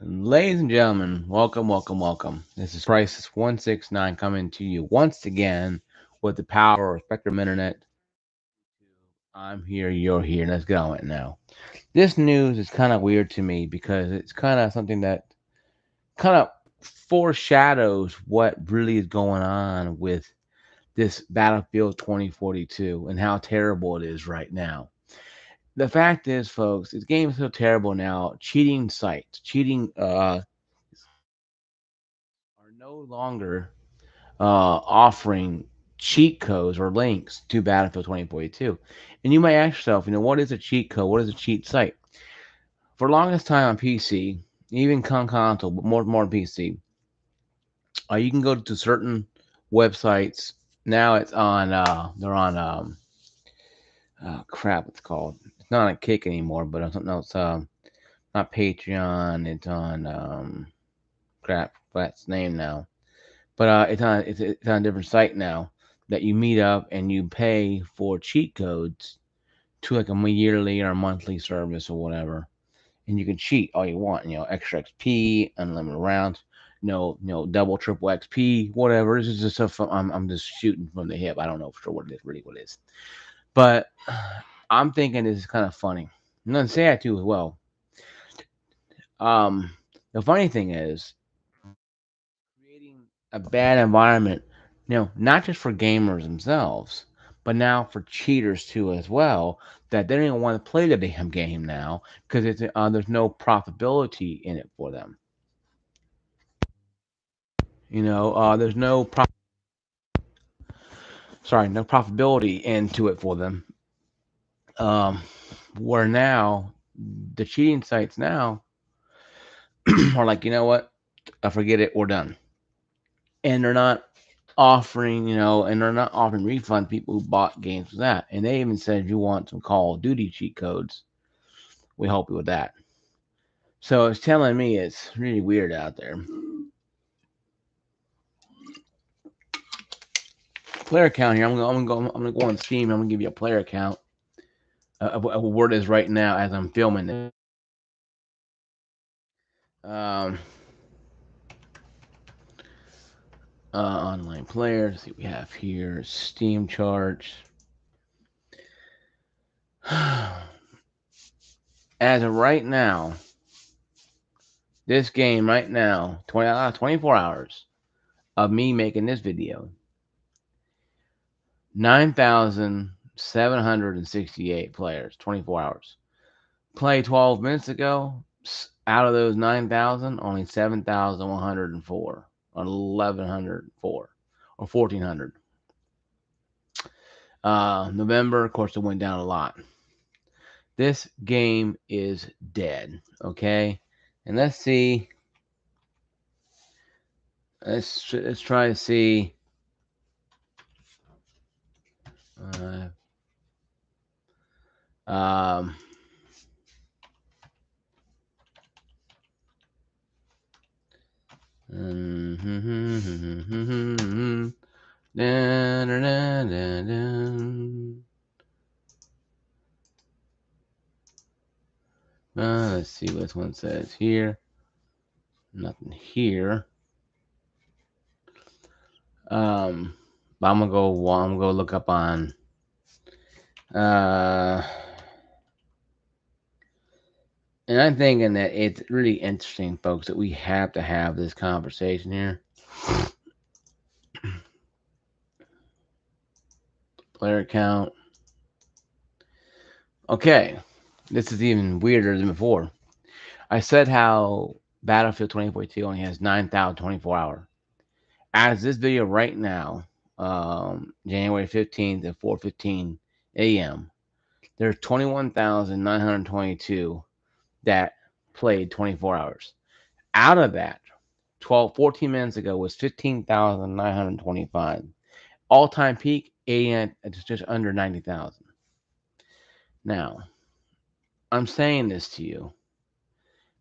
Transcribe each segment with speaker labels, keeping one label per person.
Speaker 1: Ladies and gentlemen, welcome, welcome, welcome. This is Crisis 169 coming to you once again with the power of Spectrum Internet. I'm here, you're here. Let's get on it now. This news is kind of weird to me because it's kind of something that kind of foreshadows what really is going on with this Battlefield 2042 and how terrible it is right now. The fact is, folks, this game is so terrible now. Cheating sites, cheating are no longer offering cheat codes or links to Battlefield 2042. And you might ask yourself, what is a cheat code? What is a cheat site? For the longest time on PC, even console, but more PC, you can go to certain websites. Now it's on, they're on, crap, it's called. It's not on Kick anymore, but on something else. Not Patreon. It's on, crap, that's the name now. But it's on a different site now that you meet up and you pay for cheat codes to like a yearly or a monthly service or whatever, and you can cheat all you want. Extra XP, unlimited rounds, double, triple XP, whatever. This is just stuff I'm just shooting from the hip. I don't know for sure what it is, really what it is, but I'm thinking this is kind of funny. I'm gonna say that too as well. Um, the funny thing is creating a bad environment, not just for gamers themselves, but now for cheaters too as well. That they don't even want to play the damn game now because there's no profitability in it for them. There's no profitability into it for them. Um, where now the cheating sites now are like, you know what, I forget it, we're done, and they're not offering refund people who bought games for that. And they even said, if you want some Call of Duty cheat codes, we help you with that. So it's telling me it's really weird out there. Player count here. I'm gonna go on Steam. I'm gonna give you a player count of where it is right now as I'm filming it. Um, Online players. Let's see what we have here. Steam charts. As of right now, this game right now, 24 hours of me making this video, 9,768 players, 24 hours. Play 12 minutes ago, out of those 9,000, only 7,104, or 1,104, or 1,400. November, of course, it went down a lot. This game is dead, okay? And let's see. Let's try to see. Uh, um, dun, dun, dun, dun, dun. Let's see what this one says here. Nothing here. But I'm gonna go. I'm gonna go look up on. Uh, and I'm thinking that it's really interesting, folks, that we have to have this conversation here. Player count. Okay, this is even weirder than before. I said how Battlefield 2042 only has 9,024 hours. As this video right now, January 15th at 4:15 a.m., there's 21,922 that played 24 hours. Out of that, 14 minutes ago was 15,925. All-time peak, 89, it's just under 90,000. Now, I'm saying this to you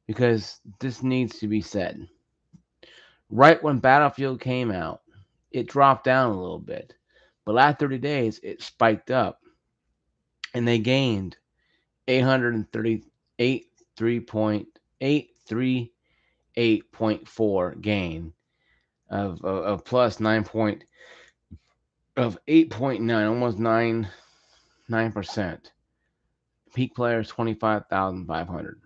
Speaker 1: because this needs to be said. Right when Battlefield came out, it dropped down a little bit. But last 30 days, it spiked up and they gained 838 3.83 8.4 gain of plus 8.9, almost 9%. Peak players 25,500.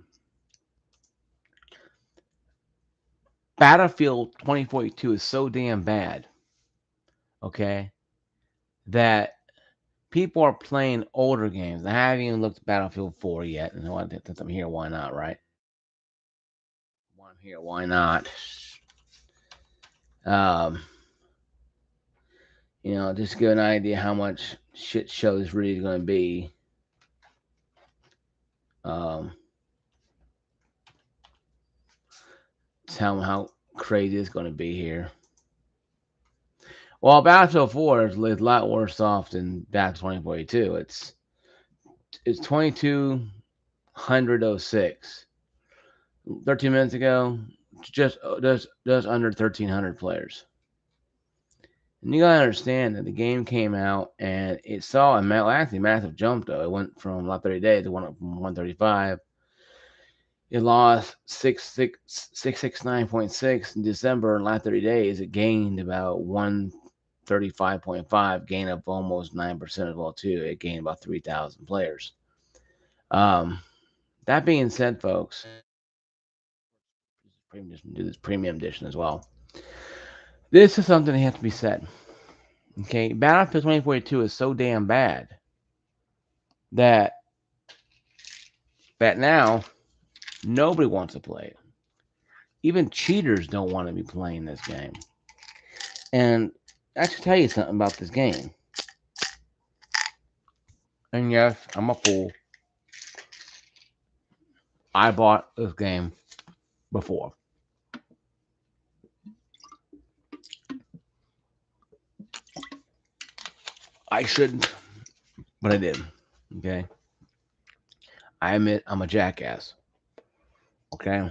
Speaker 1: Battlefield 2042 is so damn bad, okay, that people are playing older games. I haven't even looked at Battlefield 4 yet, and since I'm here, why not, right? While I'm here, why not? Um, just to give an idea how much shit show this really is going to be. Um, how crazy it's going to be here. Well, Battlefield 4 is a lot worse off than Battlefield 2042. It's 2206. 13 minutes ago, just under 1,300 players. And you gotta understand that the game came out and it saw actually massive jump though. It went from about 30 days to went up from 135. It lost 669.6 in December. In the last 30 days, it gained about 135.5, gain of almost 9% as well too. It gained about 3,000 players. That being said, folks, do this premium edition as well. This is something that has to be said. Okay, Battlefield 2042 is so damn bad that now nobody wants to play it. Even cheaters don't want to be playing this game. And I should tell you something about this game. And yes, I'm a fool. I bought this game before. I shouldn't, but I did. Okay? I admit I'm a jackass. Okay?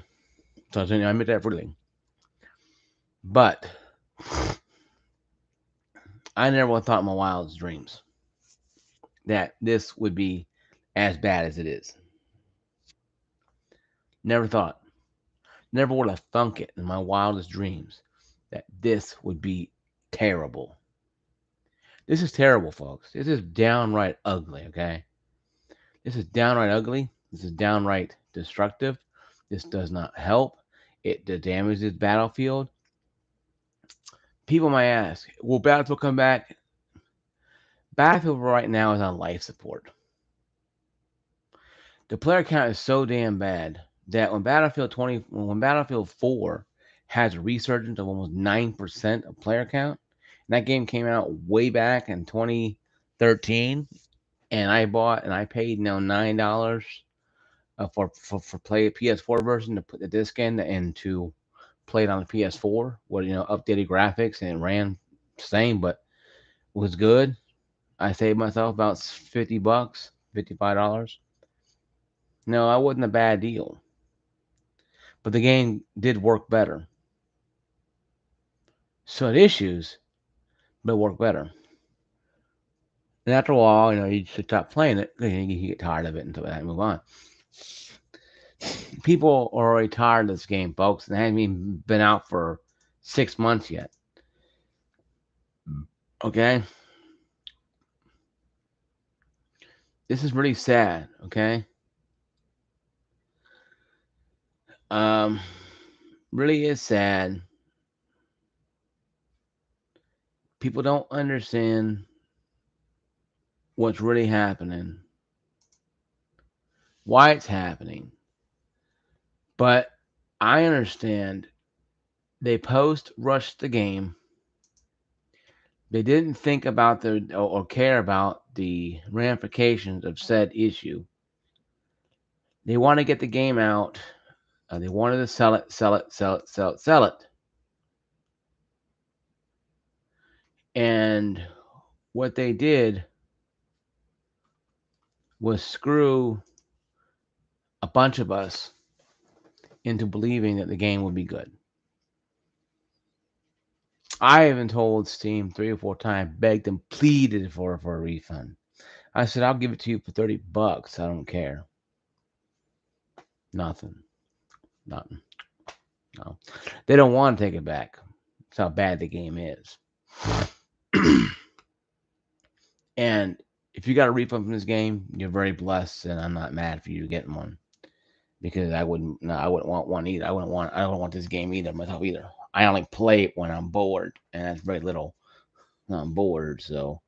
Speaker 1: So I admit that freely. But I never would have thought in my wildest dreams that this would be as bad as it is. Never thought. Never would have thunk it in my wildest dreams that this would be terrible. This is terrible, folks. This is downright ugly, okay? This is downright ugly. This is downright destructive. This does not help. It damages Battlefield. People might ask, will Battlefield come back? Battlefield right now is on life support. The player count is so damn bad that when Battlefield 4 has a resurgence of almost 9% of player count, and that game came out way back in 2013, and I paid $9 for play a PS4 version to put the disc in and to play it on the PS4 with updated graphics, and it ran the same but was good. I saved myself about $50, $55. No, that wasn't a bad deal. But the game did work better. So it had issues, but it worked better. And after a while, you just stop playing it because you get tired of it until I move on. People are already tired of this game, folks, and it hasn't even been out for 6 months yet. Okay? This is really sad, okay? Really is sad. People don't understand what's really happening, why it's happening. But I understand they rushed the game. They didn't think about or care about the ramifications of said issue. They want to get the game out. They wanted to sell it. And what they did was screw a bunch of us into believing that the game would be good. I even told Steam 3 or 4 times, begged them, pleaded for a refund. I said, I'll give it to you for $30. I don't care. Nothing. No. They don't want to take it back. That's how bad the game is. And if you got a refund from this game, you're very blessed, and I'm not mad for you getting one because I wouldn't. No, I wouldn't want one either. I wouldn't want. I don't want this game either myself either. I only play it when I'm bored, and that's very little. When I'm bored, so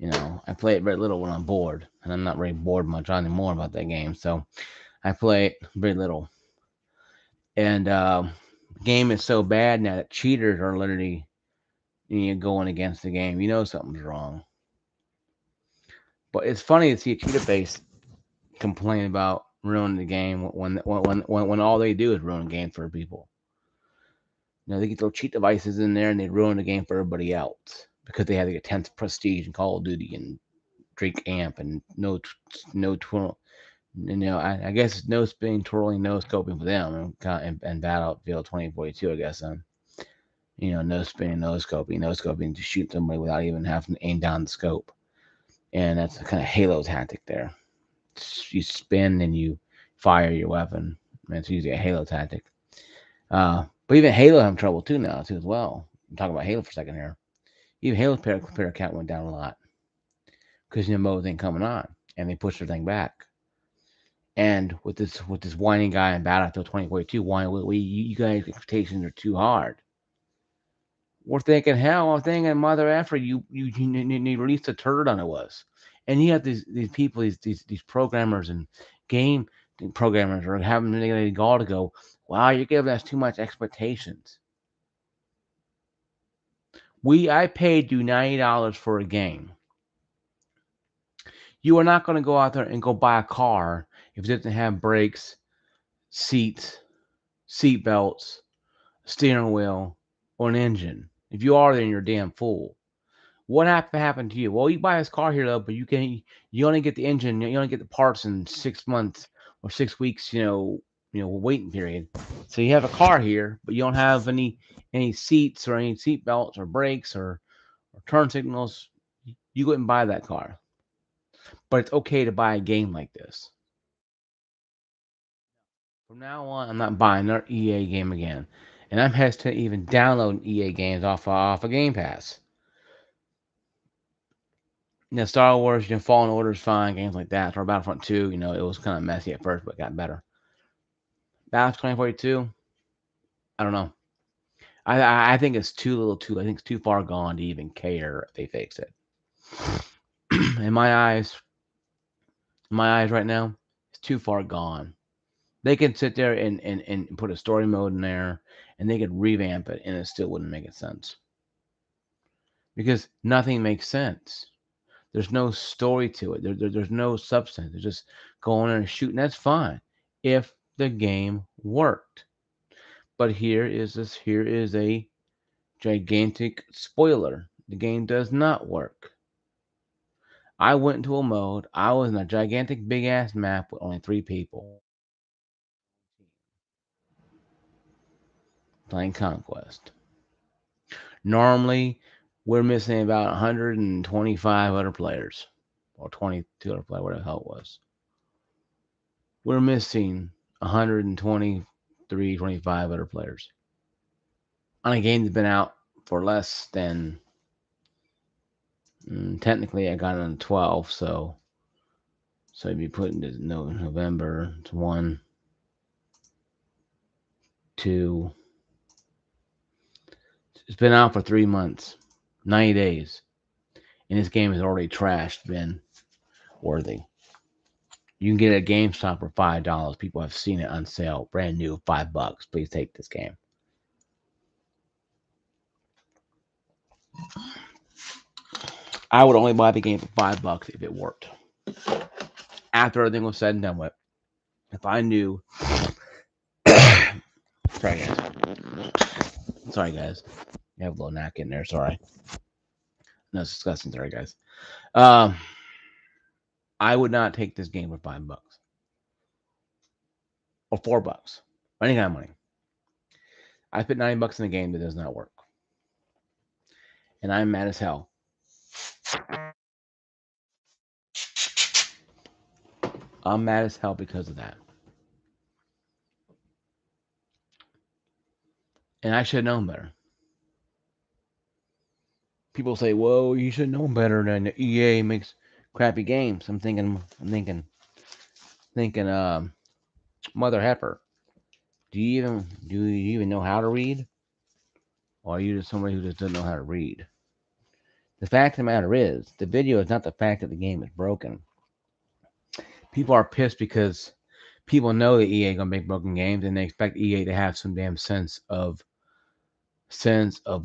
Speaker 1: I play it very little when I'm bored, and I'm not very bored much anymore about that game. So I play it very little, and the game is so bad now that cheaters are literally going against the game. You know something's wrong. But it's funny to see a cheater base complain about ruining the game when all they do is ruin the game for people. They get those cheat devices in there and they ruin the game for everybody else because they have to get 10th prestige in Call of Duty and Drake Amp and no twirl. I guess it's no spinning, twirling, no scoping for them and Battlefield 2042. I guess no spinning, no scoping to shoot somebody without even having to aim down the scope, and that's a kind of Halo tactic there. You spin and you fire your weapon. And it's usually a Halo tactic. But even Halo having trouble too now too as well. I'm talking about Halo for a second here. Even Halo's player count went down a lot because mode ain't coming on, and they pushed everything back. And with this whining guy in Battlefield 2042, whining, you guys' expectations are too hard. We're thinking, hell, I'm thinking, mother effer, you released a turd on it was, and you have these people, these programmers and game programmers are having the gall to go, wow, you're giving us too much expectations. I paid you $90 for a game. You are not going to go out there and go buy a car if it doesn't have brakes, seats, seat belts, steering wheel, or an engine. If you are, then you're a damn fool. What happened to you? Well, you buy this car here though, but you only get the engine, you only get the parts in 6 months or 6 weeks, waiting period. So you have a car here, but you don't have any seats or any seat belts or brakes or turn signals. You wouldn't buy that car. But it's okay to buy a game like this. From now on, I'm not buying another EA game again, and I'm hesitant to even downloading EA games off of Game Pass. Star Wars, Fallen Order is fine, games like that. Or Battlefront 2, it was kind of messy at first, but got better. Battlefield 2042, I don't know. I think it's I think it's too far gone to even care if they fix it. in my eyes, right now, it's too far gone. They can sit there and put a story mode in there, and they could revamp it, and it still wouldn't make sense because nothing makes sense. There's no story to it. There's no substance. It's just going and shooting. That's fine if the game worked. But here is a gigantic spoiler. The game does not work. I went into a mode. I was in a gigantic big ass map with only 3 people playing Conquest. Normally, we're missing about 125 other players or 22 other players, whatever the hell it was. We're missing 123, 25 other players on a game that's been out for less than technically I got it on 12, so you'd be putting this November. It's 1, 2. It's been out for 3 months, 90 days, and this game is already trashed. Been worthy. You can get it at GameStop for $5. People have seen it on sale, brand new, $5. Please take this game. I would only buy the game for $5 if it worked. After everything was said and done with, if I knew, sorry guys, you have a little knack in there. Sorry, no, it's disgusting. Sorry guys. Um, I would not take this game for $5 or $4 or any kind of money. I spent $90 in a game that does not work, and I'm mad as hell. I'm mad as hell because of that. And I should have known better. People say, "Whoa, you should know better than EA makes crappy games." I'm thinking, mother heifer. Do you even know how to read, or are you just somebody who just doesn't know how to read? The fact of the matter is, the video is not the fact that the game is broken. People are pissed because people know that EA gonna make broken games, and they expect EA to have some damn sense of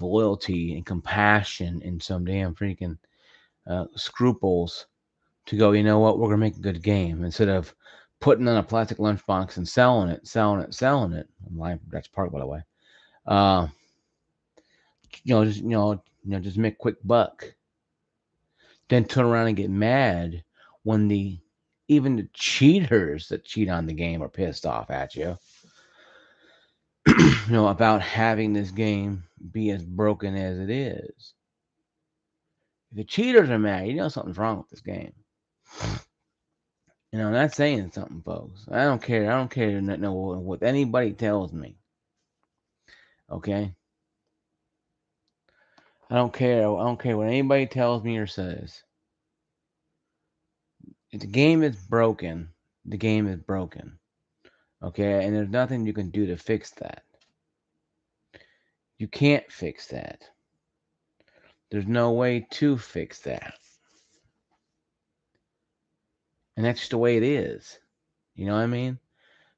Speaker 1: loyalty and compassion and some damn freaking scruples to go. You know what? We're gonna make a good game instead of putting on a plastic lunchbox and selling it. That's part, by the way. Uh, just make a quick buck. Then turn around and get mad when even the cheaters that cheat on the game are pissed off at you. About having this game be as broken as it is. If the cheaters are mad, something's wrong with this game. That's saying something, folks. I don't care. I don't care what anybody tells me. Okay? I don't care. I don't care what anybody tells me or says. If the game is broken, the game is broken. Okay? And there's nothing you can do to fix that. You can't fix that. There's no way to fix that. And that's just the way it is. You know what I mean?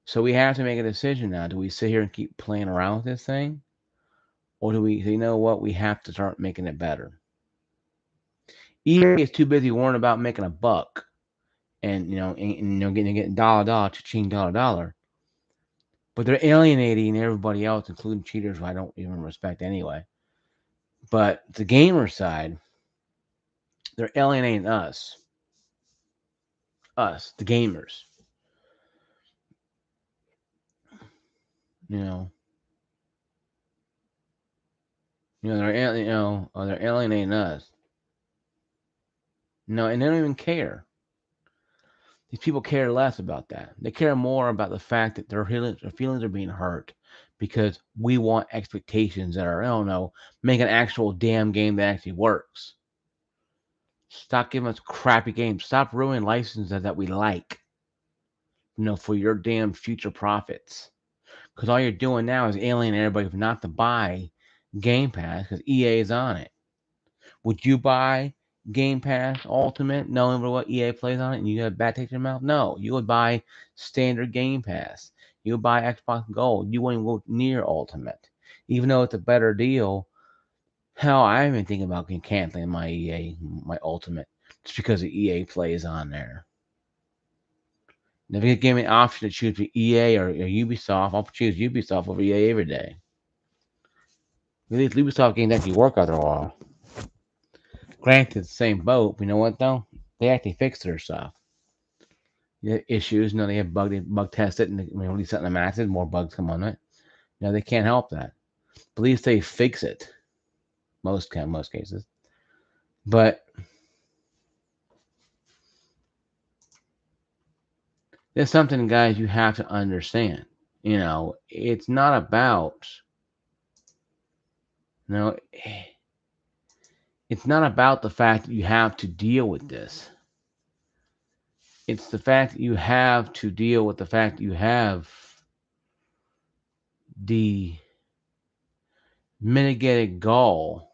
Speaker 1: So we have to make a decision now. Do we sit here and keep playing around with this thing? Or do we say, you know what? We have to start making it better. EA is too busy worrying about making a buck and getting dollar, cha-ching, dollar. But they're alienating everybody else, including cheaters who I don't even respect anyway. But the gamer side, they're alienating us, the gamers. You know, they're alienating us. No, and they don't even care. These people care less about that. They care more about the fact that their feelings are being hurt because we want expectations that are, I don't know, make an actual damn game that actually works. Stop giving us crappy games. Stop ruining licenses that we like, for your damn future profits. Because all you're doing now is alienating everybody not to buy Game Pass because EA is on it. Would you buy Game Pass Ultimate knowing what EA plays on it and you got a bad taste in your mouth? No, you would buy standard Game Pass. You would buy Xbox Gold. You wouldn't go near Ultimate. Even though it's a better deal, hell, I even think about canceling my Ultimate, just because the EA plays on there. And if you give me an option to choose between EA or Ubisoft, I'll choose Ubisoft over EA every day. At least Ubisoft games actually work after a while. Granted, it's the same boat, but you know what though? They actually fix their stuff. Issues, they have bug test it and release it in the masses, more bugs come on it. They can't help that. But at least they fix it. Most cases. But there's something, guys, you have to understand. It's not about it's not about the fact that you have to deal with this. It's the fact that you have to deal with the fact that you have the mitigated goal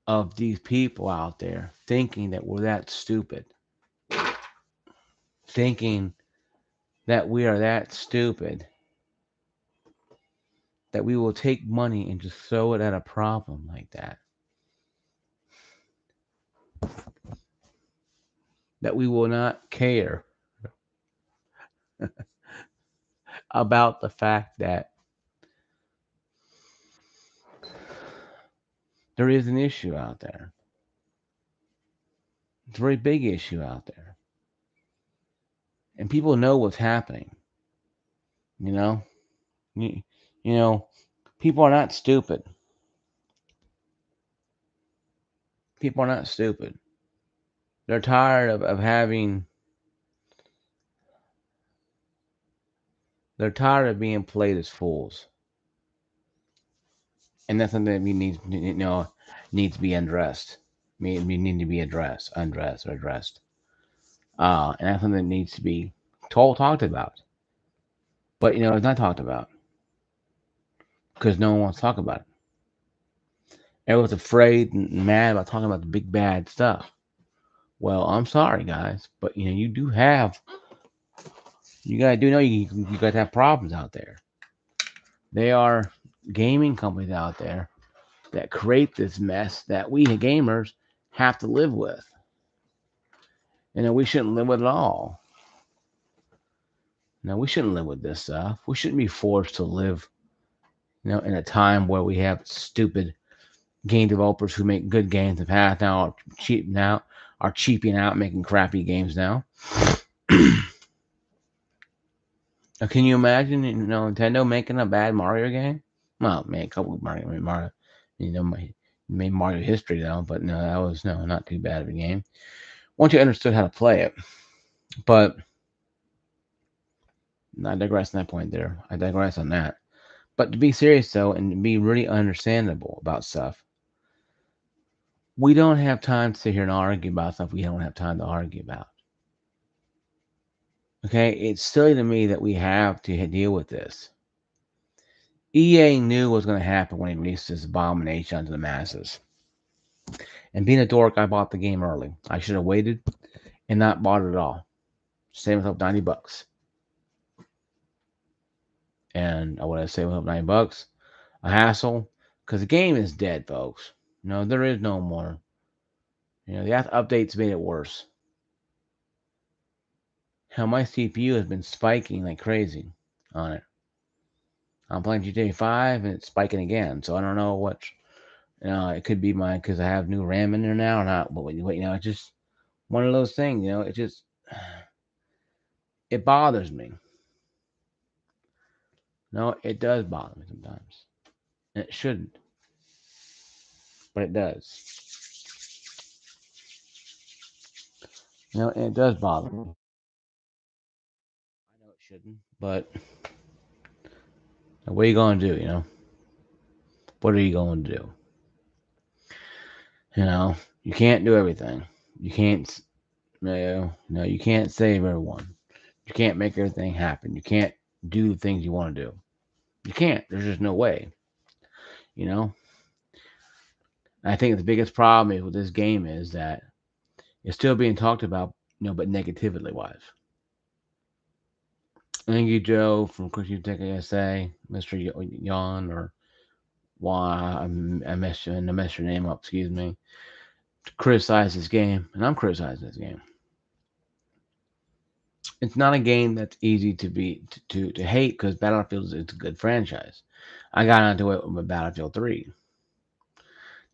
Speaker 1: of these people out there thinking that we're that stupid. Thinking that we are that stupid that we will take money and just throw it at a problem like that. That we will not care about the fact that there is an issue out there. It's a very big issue out there. And people know what's happening. You know? You, you know, people are not stupid. People are not stupid. They're tired of having They're tired of being played as fools, and that's something that we need, needs to be undressed. We need to be undressed, or addressed. And that's something that needs to be talked about. But it's not talked about because no one wants to talk about it. Everyone's afraid and mad about talking about the big bad stuff. Well, I'm sorry, guys, but you do have, you gotta do know you gotta have problems out there. There are gaming companies out there that create this mess that we gamers have to live with. We shouldn't live with it all. No, we shouldn't live with this stuff. We shouldn't be forced to live, in a time where we have stupid game developers who make good games in the past are cheaping out making crappy games now. Can you imagine, Nintendo making a bad Mario game? Well, man, a couple of Mario, made Mario history though, but no, that was not too bad of a game once you understood how to play it. But I digress on that point there. I digress on that. But to be serious though, and to be really understandable about stuff, we don't have time to sit here and argue about stuff we don't have time to argue about. Okay, it's silly to me that we have to deal with this. EA knew what was going to happen when he released this abomination to the masses. And being a dork, I bought the game early. I should have waited and not bought it at all. Saved myself $90. And I would have saved myself $90. A hassle. Because the game is dead, folks. No, there is no more. The updates made it worse. How my CPU has been spiking like crazy on it. I'm playing GTA 5 and it's spiking again. So I don't know what. It could be because I have new RAM in there now or not. But it's just one of those things. It just it bothers me. No, it does bother me sometimes. And it shouldn't, but it does. And it does bother me. I know it shouldn't, but what are you going to do? What are you going to do? You can't do everything. You can't. No, you can't save everyone. You can't make everything happen. You can't do the things you want to do. You can't. There's just no way. You know. I think the biggest problem with this game is that it's still being talked about, but negatively wise. Thank you, Joe, from Christian Tech ASA, Mr. Yon, or why I messed your name up, excuse me, to criticize this game, and I'm criticizing this game. It's not a game that's easy to hate because Battlefield is a good franchise. I got into it with Battlefield 3,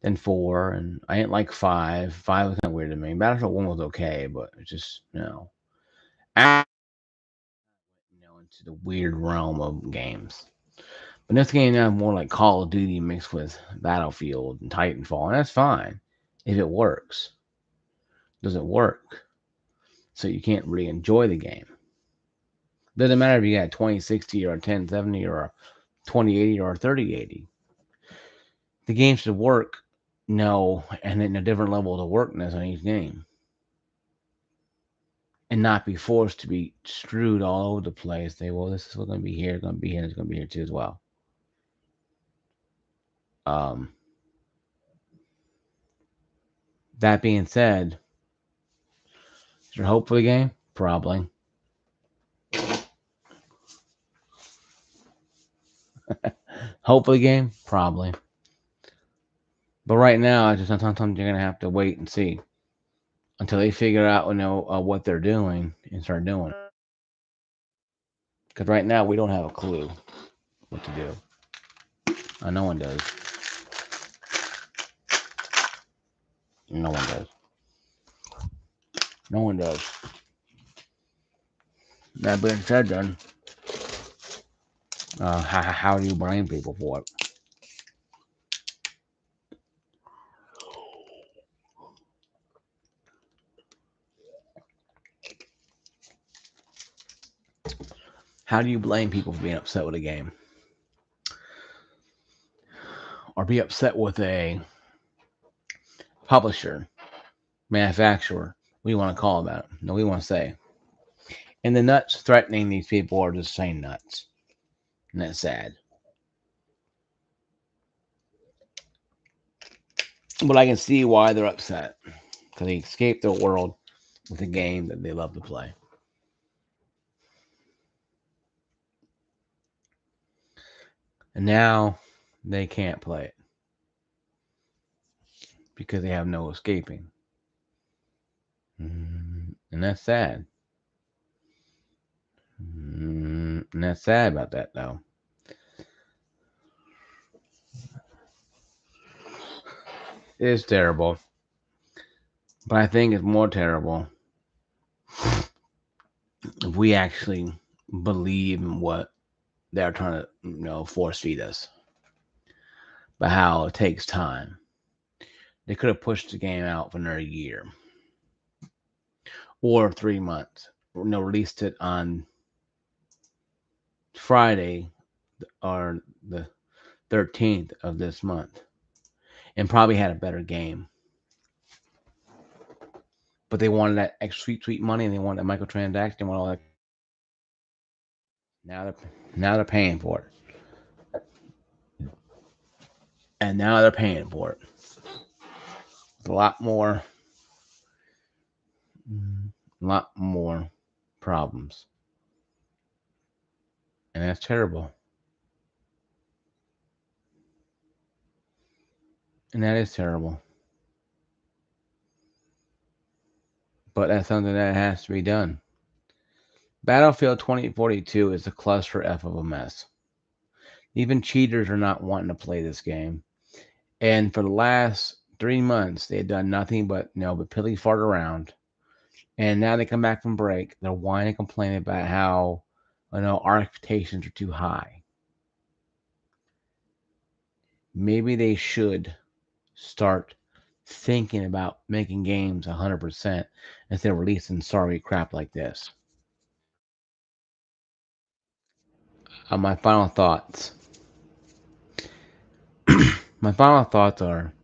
Speaker 1: then 4, and I didn't like 5. 5 was kind of weird to me. Battlefield 1 was okay, but it's just, into the weird realm of games. But this game now more like Call of Duty mixed with Battlefield and Titanfall, and that's fine if it works. Does it work? So you can't really enjoy the game. Doesn't matter if you got a 2060 or a 1070 or a 2080 or a 3080. The game should work, and in a different level of workness on each game. And not be forced to be screwed all over the place. Say, well, this is what's going to be here, it's going to be here, it's going to be here too as well. That being said, is there hope for the game? Probably. Hope for the game? Probably. But right now, I just sometimes you're gonna have to wait and see until they figure out, what they're doing and start doing it. Because right now we don't have a clue what to do. No one does. No one does. No one does. That being said, then, how do you blame people for it? How do you blame people for being upset with a game? Or be upset with a publisher, manufacturer? What do you want to call about it? No, we want to say. And the nuts threatening these people are just saying nuts. And that's sad. But I can see why they're upset. Because they escaped their world with a game that they love to play. And now they can't play it because they have no escaping. And that's sad. And that's sad about that, though. It is terrible. But I think it's more terrible if we actually believe in what they're trying to, force feed us. But how it takes time. They could have pushed the game out for another year or 3 months. Released it on Friday or the 13th of this month and probably had a better game. But they wanted that extra sweet money and they wanted that microtransaction. They want all that. Now they're paying for it. And now they're paying for it. It's a lot more problems. And that's terrible. And that is terrible. But that's something that has to be done. Battlefield 2042 is a cluster F of a mess. Even cheaters are not wanting to play this game. And for the last 3 months, they had done nothing but pilly fart around. And now they come back from break. They're whining and complaining about how, our expectations are too high. Maybe they should start thinking about making games 100% instead of releasing sorry crap like this. My final thoughts. My final thoughts are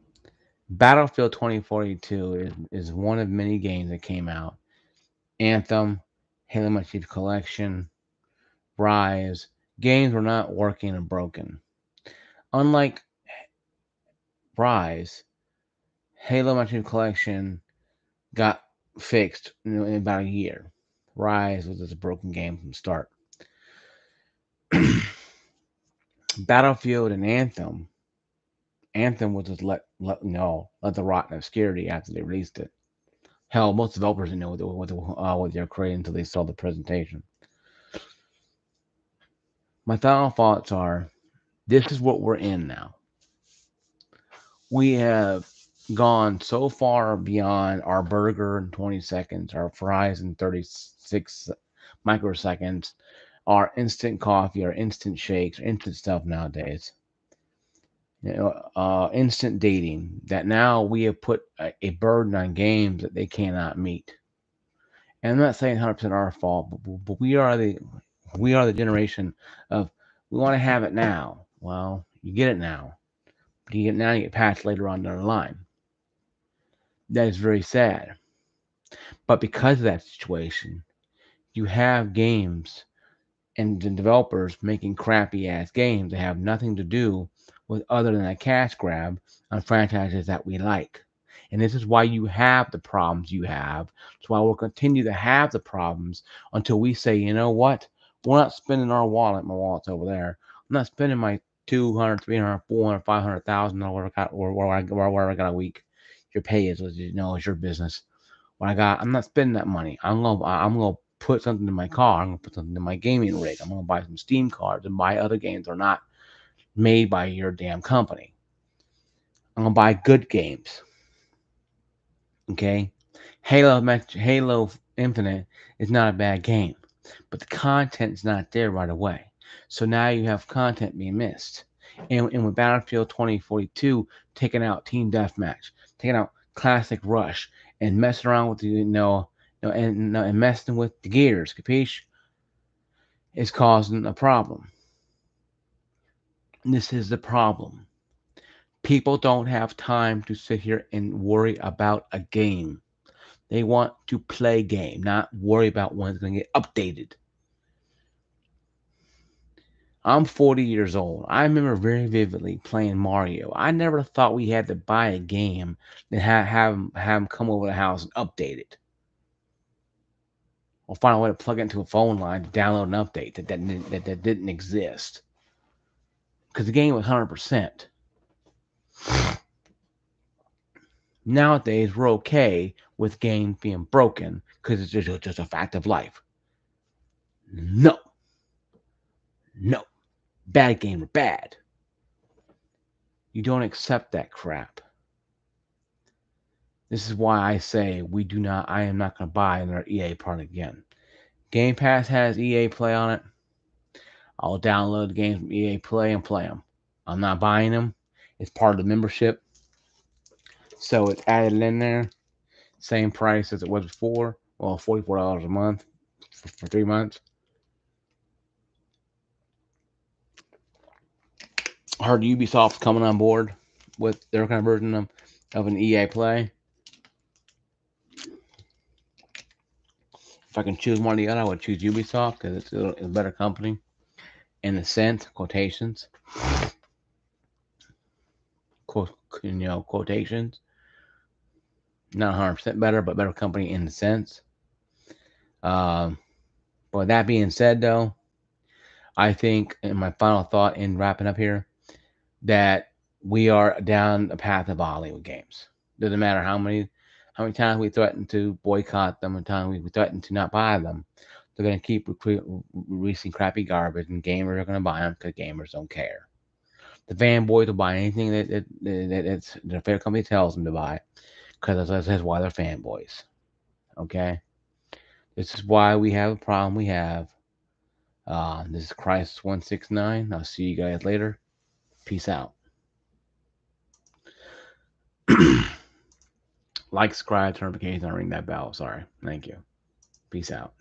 Speaker 1: Battlefield 2042 is one of many games that came out. Anthem, Halo Master Chief Collection, Rise. Games were not working and broken. Unlike Rise, Halo Master Chief Collection got fixed in about a year. Rise was just a broken game from the start. Battlefield and Anthem. Anthem was just let the rot in obscurity after they released it. Hell, most developers didn't know what they were creating until they saw the presentation. My final thoughts are: this is what we're in now. We have gone so far beyond our burger in 20 seconds, our fries in 36 microseconds, our instant coffee, our instant shakes, instant stuff nowadays. Instant dating, that now we have put a burden on games that they cannot meet. And I'm not saying 100% our fault, but we are the generation of we want to have it now. Well, you get it now, but you get patched later on down the line. That is very sad. But because of that situation, you have games and the developers making crappy ass games that have nothing to do with other than a cash grab on franchises that we like. And this is why you have the problems you have. It's why we'll continue to have the problems until we say, you know what? We're not spending our wallet. My wallet's over there. I'm not spending my 200, 300, 400, 500,000 or whatever I got a week. Your pay is, it's your business. What I got, I'm not spending that money. I'm gonna put something in my car. I'm gonna put something in my gaming rig. I'm gonna buy some Steam cards and buy other games that are not made by your damn company. I'm gonna buy good games. Okay, Halo Infinite is not a bad game, but the content's not there right away. So now you have content being missed. And with Battlefield 2042 taking out Team Deathmatch, taking out Classic Rush, and messing around with and messing with the gears, capiche? is causing a problem. This is the problem. People don't have time to sit here and worry about a game. They want to play game, not worry about when it's going to get updated. I'm 40 years old. I remember very vividly playing Mario. I never thought we had to buy a game and have 'em come over the house and update it. Or find a way to plug it into a phone line to download an update that didn't exist. Because the game was 100%. Nowadays, we're okay with games being broken because it's just a fact of life. No, no. Bad game are bad. You don't accept that crap. This is why I say I am not going to buy another EA part again. Game Pass has EA Play on it. I'll download the games from EA Play and play them. I'm not buying them. It's part of the membership. So it's added in there. Same price as it was before. Well, $44 a month for 3 months. I heard Ubisoft's coming on board with their kind of version of an EA Play. If I can choose one or the other, I would choose Ubisoft because it's a better company. In a sense, quotations. Quotations. Not 100% better, but better company in the sense. But that being said, though, I think, in my final thought in wrapping up here, that we are down the path of Hollywood games. Doesn't matter how many times we threaten to boycott them, and times we threaten to not buy them. They're going to keep releasing crappy garbage, and gamers are going to buy them because gamers don't care. The fanboys will buy anything that their favorite company tells them to buy because that's why they're fanboys. Okay? This is why we have a problem we have. This is Christ169. I'll see you guys later. Peace out. Like, subscribe, turn notifications on, ring that bell. Sorry. Thank you. Peace out.